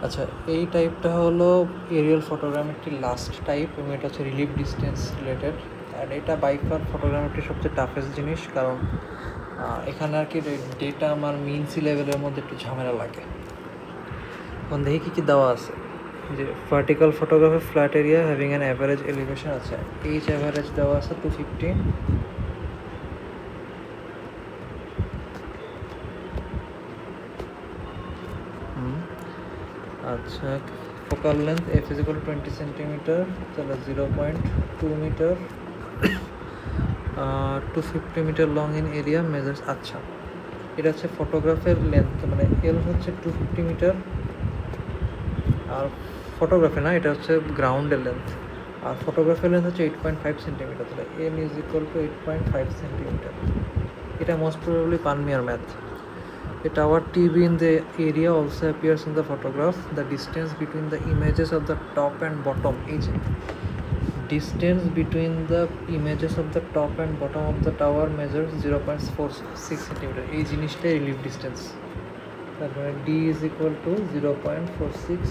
আচ্ছা, এই টাইপটা হলো এরিয়াল ফটোগ্রামেরটি লাস্ট টাইপ এবং এটা হচ্ছে রিলিফ ডিস্টেন্স রিলেটেড। আর এটা বাই ফার ফটোগ্রামেরটি সবচেয়ে টাফেস্ট জিনিস, কারণ এখানে আর কি ডেটা আমার মিন সি লেভেলের মধ্যে একটু ঝামেলা লাগে। এখন দেখি কী দেওয়া আছে, যে vertical photography flat area having an average elevation আছে, এইচ অ্যাভারেজ দেওয়া আছে 250। আচ্ছা, focal length F is equal to 20 centimetre, তাহলে 0.2 metre, 250 metre long in area measures. আচ্ছা, এটা হচ্ছে ফটোগ্রাফের লেন্থ, মানে এল হচ্ছে 250 মিটার, আর ফটোগ্রাফি না, এটা হচ্ছে গ্রাউন্ডের লেন্থ, আর ফটোগ্রাফের লেন্থ হচ্ছে 8.5 সেন্টিমিটার, তাহলে L is equal to 8.5 centimetre. এটা মোস্ট প্রবাবলি পানমিয়ার math. A tower TV in the area also appears in the photograph. The distance between the images of the top and bottom is distance between the images of the top and bottom of the tower measures 0.46 centimeter. এই জিনিসটাই relief distance. তারপরে D is equal to 0.46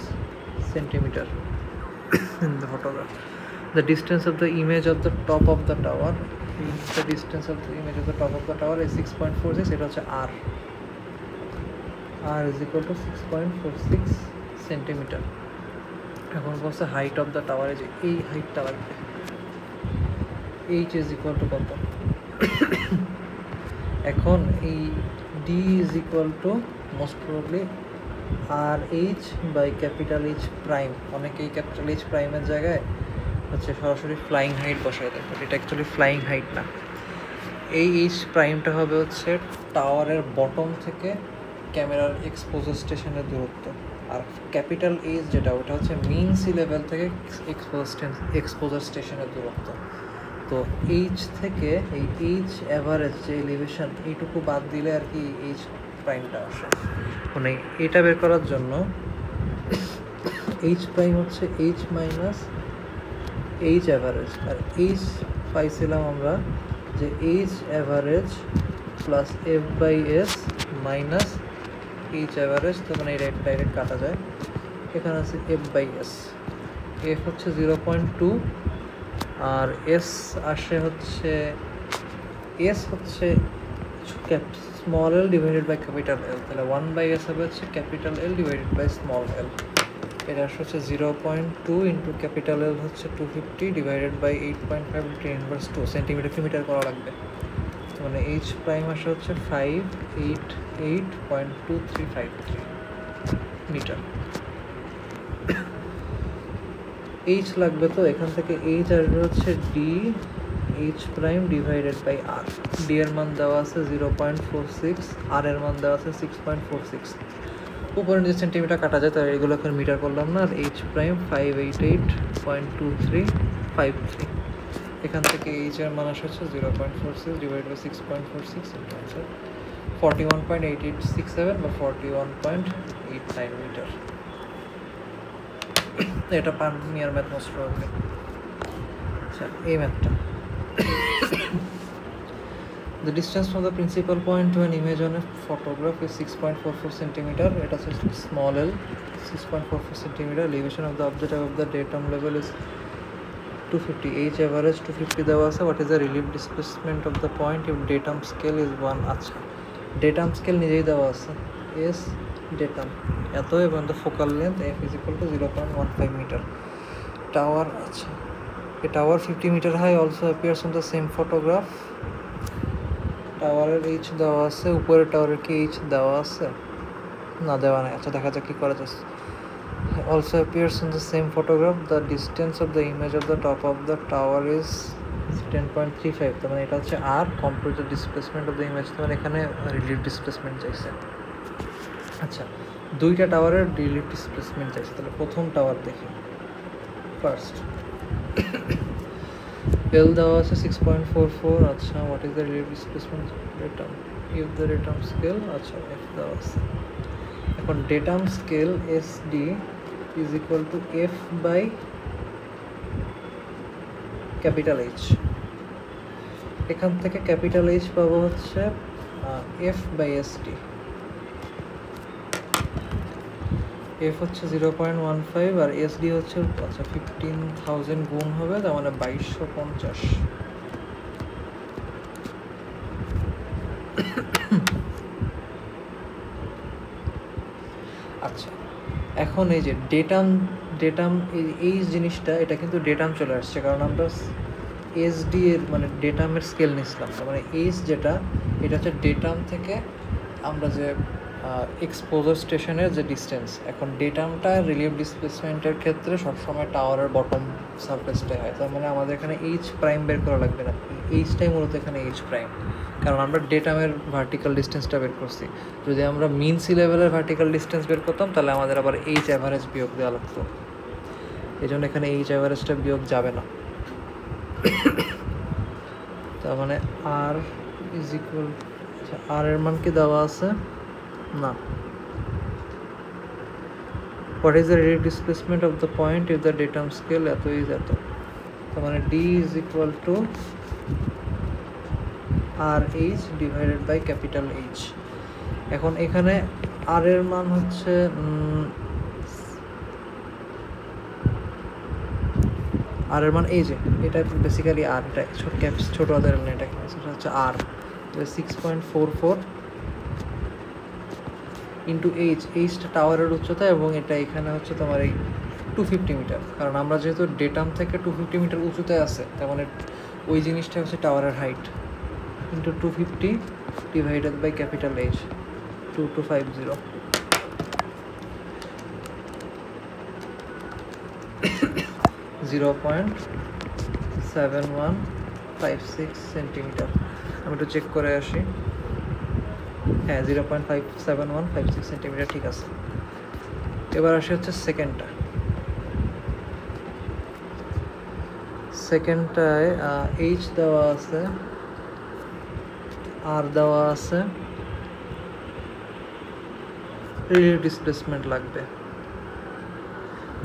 centimeter in the photograph. The distance of the image of the top of the tower, the distance of the image of the top of the tower is 6.46. এটা হচ্ছে R. R is equal to 6.46 centimetre. এখন বলছে height of the tower, যে এই হাইটটা লাগবে, H is equal two কত। এখন এই D is equal to most probably R H by capital H prime. অনেকেই ক্যাপিটাল এইচ প্রাইমের জায়গায় হচ্ছে সরাসরি ফ্লাইং হাইট বসায় দেয়, বাট এটা অ্যাকচুয়ালি ফ্লাইং হাইট না। এই এইচ প্রাইমটা হবে হচ্ছে টাওয়ারের বটম থেকে ক্যামেরার এক্সপোজার স্টেশনের দূরত্ব, আর ক্যাপিটাল এইচ যেটা, ওটা হচ্ছে মিন সি লেভেল থেকে এক্সপোজার স্টেশনের দূরত্ব। তো এইচ থেকে এই এইচ অ্যাভারেজ যে এলিভেশন, এইটুকু বাদ দিলে আর কি এইচ প্রাইমটা আসে। মানে এটা বের করার জন্য এইচ প্রাইম হচ্ছে এইচ মাইনাস এইচ অ্যাভারেজ, আর এইচ পাইছিলাম আমরা যে H average plus F by S minus H average, তো মানে এটা ডাইরেক্ট কাটা যায়। এখানে আছে এফ বাই এস, এফ হচ্ছে 0.2 আর এস আসে হচ্ছে, এস হচ্ছে small L divided by capital L, তাহলে 1/s হবে হচ্ছে capital L divided by small L. এটা হচ্ছে 0.2 ইন্টু ক্যাপিটাল এল হচ্ছে 250 ডিভাইডেড বাই 8.5 10 ইনভার্স 2 সেন্টিমিটার কি মিটার করা লাগবে। মানে এইচ প্রাইম আসে হচ্ছে 588.2353 মিটার। এইচ লাগবে, তো এখান থেকে এইচ আসবে হচ্ছে D H prime divided by R. D এর মান দেওয়া আছে 0.46, আর এর মান দেওয়া আছে 6.46। উপরে যে সেন্টিমিটার কাটা যায়, তাই এগুলো এখন মিটার করলাম না। আর এইচ প্রাইম 588.2353। এখান থেকে এইচ এর মান আসে হচ্ছে 0.46 ডিভাইড বাই 6.46 আনসার 41.8867 বা 41.89 মিটার। এটা পানমিয়ার ম্যাথ মোস্ট প্রবাবলি। আচ্ছা, এই ম্যাথটা, the distance from the principal point to an image on a photograph is 6.44 centimeter. এটা হচ্ছে small l, 6.44 centimeter. Elevation of the object above the datum level is 250. H average 250 দেওয়া আছে। What is the relief displacement of the point if datum scale is 1? আচ্ছা, datum scale নিজেই দেওয়া আছে, s datum এত, এবং the focal length f is equal to 0.15 meter. Tower, আচ্ছা, a tower 50 meter high also appears on the same photograph. টাওয়ারের H দেওয়া আছে, উপরের টাওয়ারের কি এইচ দেওয়া আছে? না, দেওয়া নেই। আচ্ছা, দেখা যাক কী করা যাচ্ছে। Also appears in the same photograph, the distance of the image of the top of the tower is 10.35। তার মানে এটা হচ্ছে আর computer displacement of the image, তার মানে এখানে রিলিফ ডিসপ্লেসমেন্ট চাইছে। আচ্ছা, দুইটা টাওয়ারের রিলিফ ডিসপ্লেসমেন্ট চাইছে, তাহলে প্রথম টাওয়ার দেখি ফার্স্ট। এল দেওয়া আছে 6.44। আচ্ছা, what is the relief displacement datum if the datum scale, আচ্ছা এফ দেওয়া আছে। এখন datum scale S D is equal to F by capital H. এখান থেকে ক্যাপিটাল এইচ পাবো হচ্ছে F by S D. F হচ্ছে 0.15 আর এসডি হচ্ছে আচ্ছা 15,000 গুণ হবে, তার মানে 2250। আচ্ছা, এখন এই যে ডেটাম এই জিনিসটা, এটা কিন্তু ডেটাম চলে আসছে, কারণ আমরা এসডি এর মানে ডেটামের স্কেল নিছিলাম। তার মানে এইচ যেটা, এটা হচ্ছে ডেটাম থেকে আমরা যে এক্সপোজার স্টেশনের যে ডিস্টেন্স। এখন ডেটামটা রিলিফ ডিসপ্লেসমেন্টের ক্ষেত্রে সবসময় টাওয়ারের বটম সারফেসটাই হয়, তার মানে আমাদের এখানে এইচ প্রাইম বের করা লাগবে না, এইচটাই মূলত এখানে এইচ প্রাইম, কারণ আমরা ডেটামের ভার্টিক্যাল ডিস্টেন্সটা বের করছি। যদি আমরা মিন সি লেভেলের ভার্টিক্যাল ডিস্টেন্স বের করতাম তাহলে আমাদের আবার এইচ অ্যাভারেজ বিয়োগ দেওয়া লাগতো, এই জন্য এখানে এইচ অ্যাভারেজটা বিয়োগ যাবে না। তার মানে আর ইজ ইকুয়াল, আচ্ছা আর এর মান কি দেওয়া আছে না? What is the relative displacement of the point if the datum scale এত ইজ এত, তার মানে D is equal to R H divided by capital H. এখন এখানে আর এর মান হচ্ছে আর এর মান এই যে এটা বেসিক্যালি আর, এটা ছোট হাতের এটা হচ্ছে আর 6.44 ইন্টু এইচটা টাওয়ারের উচ্চতা, এবং এটা এখানে হচ্ছে তোমার এই 250 মিটার, কারণ আমরা যেহেতু ডেটাম থেকে 250 মিটার উঁচুতে আছে, তার মানে ওই জিনিসটা হচ্ছে টাওয়ারের height, into 250 divided by capital H 2250। (0.7156 centimetre. আমি একটু চেক করে আসি। হ্যাঁ 0.57156 সেন্টিমিটার ঠিক আছে। এবার আসে হচ্ছে সেকেন্ডটায় এইচ দেওয়া আছে, আর দেওয়া আছে, রিলেটিভ ডিসপ্লেসমেন্ট লাগবে।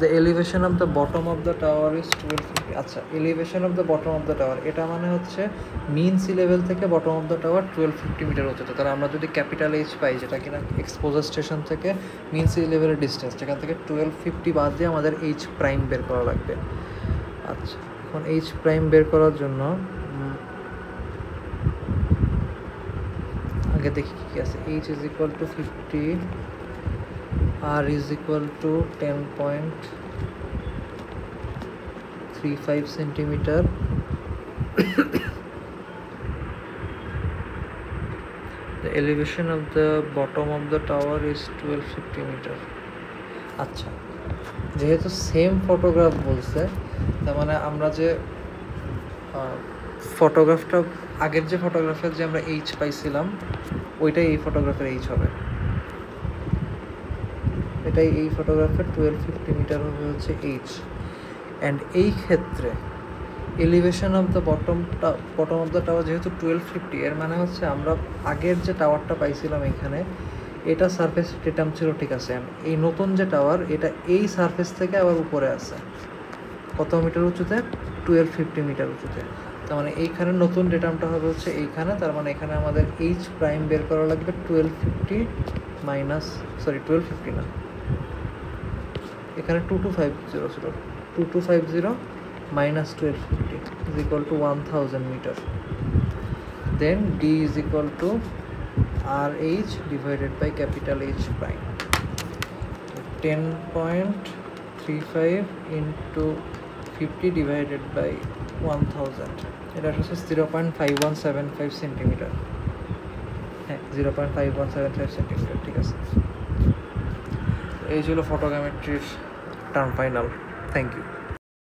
The elevation of the bottom of the tower is 1250। আচ্ছা, elevation of the bottom of the tower, এটা মানে হচ্ছে মিন সি লেভেল থেকে bottom of the tower 1250 metre উচ্চতা। তাহলে আমরা যদি ক্যাপিটাল এইচ পাই, যেটা কিনা এক্সপোজার স্টেশন থেকে মিন সি লেভেলের ডিস্টেন্স, সেখান থেকে 1250 বাদ দিয়ে আমাদের এইচ প্রাইম বের করা লাগবে। আচ্ছা, এখন এইচ প্রাইম বের করার জন্য আগে দেখি কী আছে। H is equal to 50, R is equal to 10.35 centimetre. The elevation of the bottom of the tower is 1250 metre. আচ্ছা, যেহেতু সেম ফটোগ্রাফ বলছে, তার মানে আমরা যে ফটোগ্রাফটা আগের যে ফটোগ্রাফের যে আমরা এইচ পাইছিলাম, ওইটাই এই ফটোগ্রাফের এইচ হবে। এটাই এই ফটোগ্রাফের 1250 মিটার হবে হচ্ছে এইচ। অ্যান্ড এই ক্ষেত্রে elevation of the bottom of the tower যেহেতু 1250, এর মানে হচ্ছে আমরা আগের যে টাওয়ারটা পাইছিলাম এখানে, এটা সারফেস ডেটাম ছিল, ঠিক আছে। এই নতুন যে টাওয়ার, এটা এই সারফেস থেকে আবার উপরে আছে কত মিটার উঁচুতে? 1250 মিটার উঁচুতে। তার মানে এইখানে নতুন ডেটামটা হবে হচ্ছে এইখানে, তার মানে এখানে আমাদের এইচ প্রাইম বের করা লাগবে 1250 1250 না, এখানে 2250 ছিল, 2250 minus 1250 is equal to 1000 meter. Then D is equal to RH divided by capital H prime. 10.35 into 50 divided by 1000. এটা হচ্ছে 0.5175 সেন্টিমিটার। হ্যাঁ 0.5175 সেন্টিমিটার, ঠিক আছে। এই ছিল ফটোগ্রামেট্রির টার্ম ফাইনাল। Thank you.